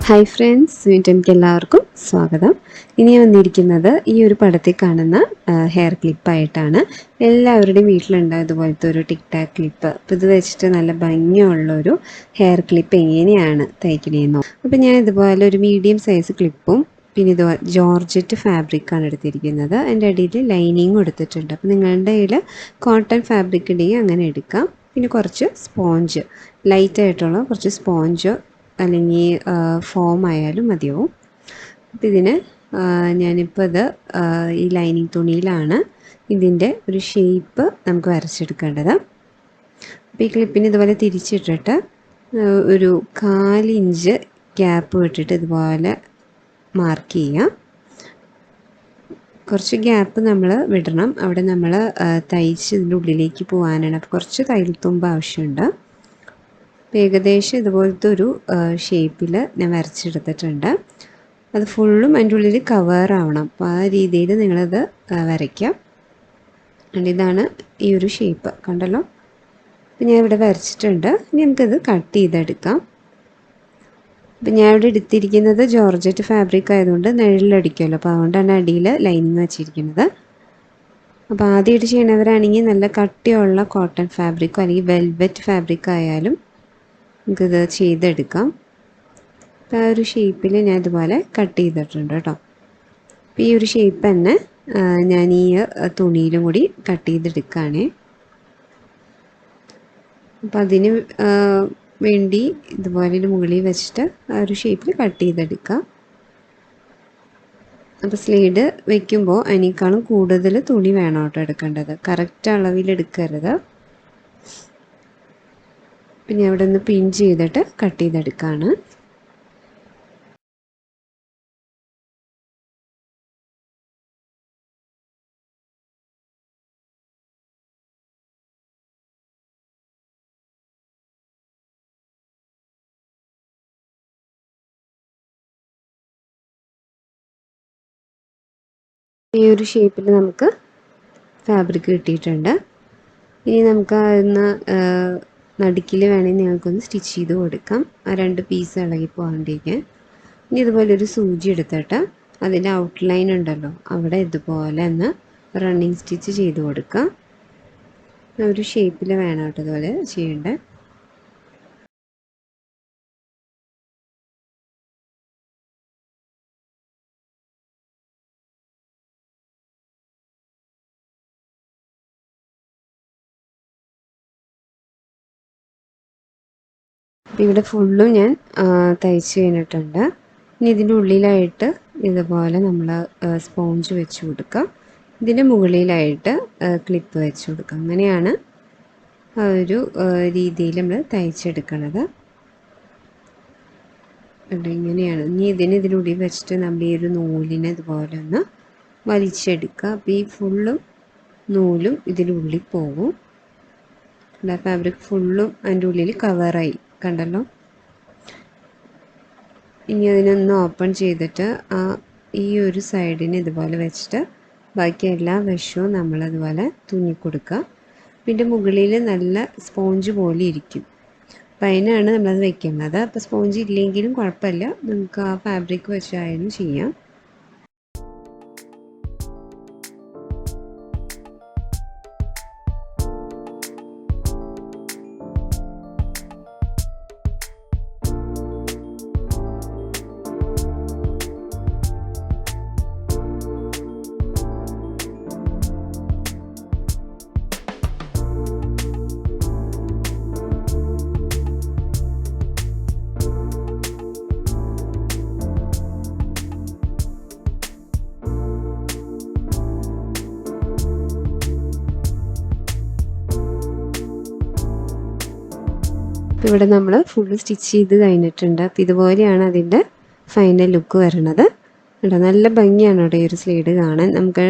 Hi friends, വീട്ടിലേക്ക് എല്ലാവർക്കും സ്വാഗതം. ഇനി വന്നിരിക്കുന്നത് ഈ ഒരു പടത്തിൽ കാണുന്ന ഹെയർ ക്ലിപ്പായിട്ടാണ്. എല്ലാവരുടെയും വീട്ടിലുണ്ടാകും ഇതുപോലത്തെ ഒരു ടിക് ടാക് ക്ലിപ്പ്. അപ്പോൾ ഇത് വെച്ചിട്ട് നല്ല ഭംഗിയുള്ളൊരു ഹെയർ ക്ലിപ്പ് എങ്ങനെയാണ് തയ്ക്കണേന്നോ. അപ്പോൾ ഞാൻ ഇതുപോലെ ഒരു മീഡിയം സൈസ് ക്ലിപ്പും പിന്നെ ഇത് ജോർജറ്റ് ഫാബ്രിക്കാണ് എടുത്തിരിക്കുന്നത്. അതിൻ്റെ അടിയിൽ ലൈനിങ്ങും എടുത്തിട്ടുണ്ട്. അപ്പോൾ നിങ്ങളുടെ കയ്യിൽ കോട്ടൺ ഫാബ്രിക് ഉണ്ടെങ്കിൽ അങ്ങനെ എടുക്കാം. പിന്നെ കുറച്ച് സ്പോഞ്ച്, ലൈറ്റായിട്ടുള്ള കുറച്ച് സ്പോഞ്ചോ അല്ലെങ്കിൽ ഫോം ആയാലും മതിയാവും. അപ്പം ഇതിന് ഞാനിപ്പോൾ ഇത് ഈ ലൈനിങ് തുണിയിലാണ് ഇതിൻ്റെ ഒരു ഷേപ്പ് നമുക്ക് വരച്ചെടുക്കേണ്ടത്. അപ്പോൾ ഈ ക്ലിപ്പിന് ഇതുപോലെ തിരിച്ചിട്ടിട്ട് ഒരു 1/4 ഇഞ്ച് ഗ്യാപ്പ് വിട്ടിട്ട് ഇതുപോലെ മാർക്ക് ചെയ്യാം. കുറച്ച് ഗ്യാപ്പ് നമ്മൾ വിടണം. അവിടെ നമ്മൾ തയ്ച്ച് ഇതിൻ്റെ ഉള്ളിലേക്ക് പോകാനാണ്. അപ്പോൾ കുറച്ച് തയ്യൽ തുമ്പ് ആവശ്യമുണ്ട്. ഏകദേശം ഇതുപോലത്തെ ഒരു ഷേപ്പിൽ ഞാൻ വരച്ചെടുത്തിട്ടുണ്ട്. അത് ഫുള്ളും അതിൻ്റെ ഉള്ളിൽ കവർ ആവണം. അപ്പോൾ ആ രീതിയിൽ നിങ്ങളത് വരയ്ക്കാം. ഇതാണ് ഈ ഒരു ഷേപ്പ്, കണ്ടല്ലോ. അപ്പം ഞാൻ ഇവിടെ വരച്ചിട്ടുണ്ട്. ഇനി നമുക്കത് കട്ട് ചെയ്തെടുക്കാം. അപ്പം ഞാൻ ഇവിടെ എടുത്തിരിക്കുന്നത് ജോർജറ്റ് ഫാബ്രിക് ആയതുകൊണ്ട് നിഴലടിക്കുമല്ലോ, അപ്പോൾ അതുകൊണ്ടാണ് അടിയിൽ ലൈനിങ് വെച്ചിരിക്കുന്നത്. അപ്പോൾ ആദ്യമായിട്ട് ചെയ്യണവരാണെങ്കിൽ നല്ല കട്ടിയുള്ള കോട്ടൺ ഫാബ്രിക്കോ അല്ലെങ്കിൽ വെൽവെറ്റ് ഫാബ്രിക് ആയാലും നമുക്കിത് ചെയ്തെടുക്കാം. അപ്പോൾ ആ ഒരു ഷേപ്പിൽ ഞാൻ ഇതുപോലെ കട്ട് ചെയ്തിട്ടുണ്ട് കേട്ടോ. അപ്പോൾ ഈ ഒരു ഷേപ്പ് തന്നെ ഞാൻ ഈ തുണിയിലും കൂടി കട്ട് ചെയ്തെടുക്കുകയാണ്. അപ്പോൾ അതിന് വേണ്ടി ഇതുപോലെ മുകളിൽ വെച്ചിട്ട് ആ ഒരു ഷേപ്പിൽ കട്ട് ചെയ്തെടുക്കാം. അപ്പോൾ സ്ലീഡ് വയ്ക്കുമ്പോൾ അതിനേക്കാളും കൂടുതൽ തുണി വേണം കേട്ടോ എടുക്കേണ്ടത്. കറക്റ്റ് അളവിൽ എടുക്കരുത്. പിന്നെ അവിടെ ഒന്ന് പിൻ ചെയ്തിട്ട് കട്ട് ചെയ്തെടുക്കുകയാണ്. ഈ ഒരു ഷേപ്പിൽ നമുക്ക് ഫാബ്രിക് കിട്ടിയിട്ടുണ്ട്. ഇനി നമുക്ക് അതിന്ന് നടുക്കിൽ വേണമെങ്കിൽ നിങ്ങൾക്കൊന്ന് സ്റ്റിച്ച് ചെയ്ത് കൊടുക്കാം. ആ 2 പീസ് ഇളകി പോകാണ്ടിരിക്കാൻ. ഇനി ഇതുപോലെ ഒരു സൂചി എടുത്തിട്ട് അതിൻ്റെ ഔട്ട്ലൈൻ ഉണ്ടല്ലോ അവിടെ ഇതുപോലെ ഒന്ന് റണ്ണിങ് സ്റ്റിച്ച് ചെയ്ത് കൊടുക്കാം. ഒരു ഷേപ്പിൽ വേണം കേട്ടോ ഇതുപോലെ ചെയ്യേണ്ടത്. ഇവിടെ ഫുള്ളും ഞാൻ തയ്ച്ച് കഴിഞ്ഞിട്ടുണ്ട്. ഇനി ഇതിൻ്റെ ഉള്ളിലായിട്ട് ഇതുപോലെ നമ്മൾ സ്പോഞ്ച് വെച്ച് കൊടുക്കുക. ഇതിൻ്റെ മുകളിലായിട്ട് ക്ലിപ്പ് വെച്ച് കൊടുക്കുക. അങ്ങനെയാണ് ആ ഒരു രീതിയിൽ നമ്മൾ തയ്ച്ചെടുക്കുന്നത്. ഇങ്ങനെയാണ്. ഇനി ഇതിനുള്ളിൽ വെച്ചിട്ട് നമ്മൾ ഈ ഒരു നൂലിനെ ഇതുപോലെ ഒന്ന് വലിച്ചെടുക്കുക. അപ്പോൾ ഈ ഫുള്ളും നൂലും ഇതിനുള്ളിൽ പോകും. ഫാബ്രിക് ഫുള്ളും അതിൻ്റെ ഉള്ളിൽ കവറായി, കണ്ടല്ലോ. ഇനി അതിനൊന്ന് ഓപ്പൺ ചെയ്തിട്ട് ഈ ഒരു സൈഡിന് ഇതുപോലെ വെച്ചിട്ട് ബാക്കി എല്ലാ വശവും നമ്മളതുപോലെ തുന്നി കൊടുക്കുക. പിന്നെ മുകളിൽ നല്ല സ്പോഞ്ച് പോലെ ഇരിക്കും. അപ്പം അതിനാണ് നമ്മളത് വെക്കുന്നത്. അപ്പോൾ സ്പോഞ്ച് ഇല്ലെങ്കിലും കുഴപ്പമില്ല, നമുക്ക് ആ ഫാബ്രിക് വെച്ചായാലും ചെയ്യാം. അപ്പോൾ ഇവിടെ നമ്മൾ ഫുള്ള് സ്റ്റിച്ച് ചെയ്ത് കഴിഞ്ഞിട്ടുണ്ട്. അപ്പോൾ ഇതുപോലെയാണ് അതിൻ്റെ ഫൈനൽ ലുക്ക് വരണത് കേട്ടോ. നല്ല ഭംഗിയാണ് കേട്ടോ ഈ ഒരു സ്ലീഡ് കാണാൻ. നമുക്ക്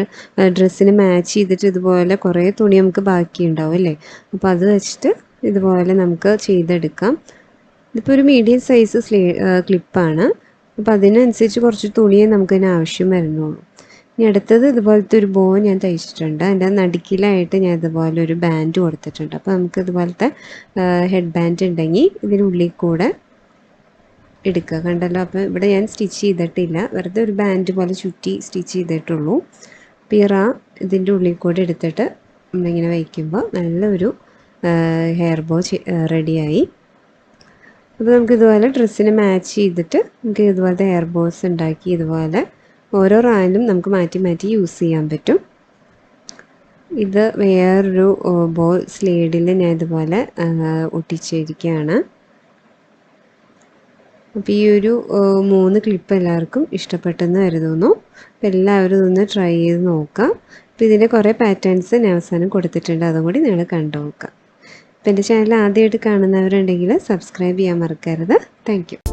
ഡ്രസ്സിന് മാച്ച് ചെയ്തിട്ട് ഇതുപോലെ കുറേ തുണി നമുക്ക് ബാക്കിയുണ്ടാവും അല്ലേ. അപ്പോൾ അത് വെച്ചിട്ട് ഇതുപോലെ നമുക്ക് ചെയ്തെടുക്കാം. ഇതിപ്പോൾ ഒരു മീഡിയം സൈസ് ക്ലിപ്പാണ്. അപ്പോൾ അതിനനുസരിച്ച് കുറച്ച് തുണിയെ നമുക്കതിന് ആവശ്യം വരുന്നുള്ളൂ. ഇനി അടുത്തത് ഇതുപോലത്തെ ഒരു ബോ ഞാൻ തയ്ച്ചിട്ടുണ്ട്. അതിൻ്റെ നടുക്കിലായിട്ട് ഞാൻ ഇതുപോലെ ഒരു ബാൻഡ് കൊടുത്തിട്ടുണ്ട്. അപ്പോൾ നമുക്ക് ഇതുപോലത്തെ ഹെഡ് ബാൻഡ് ഉണ്ടെങ്കിൽ ഇതിനുള്ളിൽ കൂടെ എടുക്കുക. കണ്ടല്ലോ, അപ്പോൾ ഇവിടെ ഞാൻ സ്റ്റിച്ച് ചെയ്തിട്ടില്ല, വെറുതെ ഒരു ബാൻഡ് പോലെ ചുറ്റി സ്റ്റിച്ച് ചെയ്തിട്ടുള്ളൂ. പിറ ഇതിൻ്റെ ഉള്ളിൽ കൂടെ എടുത്തിട്ട് നമ്മളിങ്ങനെ വയ്ക്കുമ്പോൾ നല്ലൊരു ഹെയർ ബോ റെഡിയായി. അപ്പോൾ നമുക്ക് ഇതുപോലെ ഡ്രസ്സിന് മാച്ച് ചെയ്തിട്ട് നമുക്ക് ഇതുപോലത്തെ ഹെയർ ബോസ് ഉണ്ടാക്കി ഇതുപോലെ ഓരോ റാൻഡും നമുക്ക് മാറ്റി മാറ്റി യൂസ് ചെയ്യാൻ പറ്റും. ഇത് വേറൊരു ബോ സ്ലേഡിൽ ഞാൻ ഇതുപോലെ ഒട്ടിച്ചിരിക്കുകയാണ്. അപ്പോൾ ഈ ഒരു 3 ക്ലിപ്പ് എല്ലാവർക്കും ഇഷ്ടപ്പെട്ടെന്ന് കരുതുന്നു. അപ്പോൾ എല്ലാവരും ഇതൊന്ന് ട്രൈ ചെയ്ത് നോക്കാം. അപ്പോൾ ഇതിൻ്റെ കുറേ പാറ്റേൺസ് ഞാൻ അവസാനം കൊടുത്തിട്ടുണ്ട്, അതും കൂടി നിങ്ങൾ കണ്ടു നോക്കാം. അപ്പോൾ എൻ്റെ ചാനൽ ആദ്യമായിട്ട് കാണുന്നവരുണ്ടെങ്കിൽ സബ്സ്ക്രൈബ് ചെയ്യാൻ മറക്കരുത്. Thank you.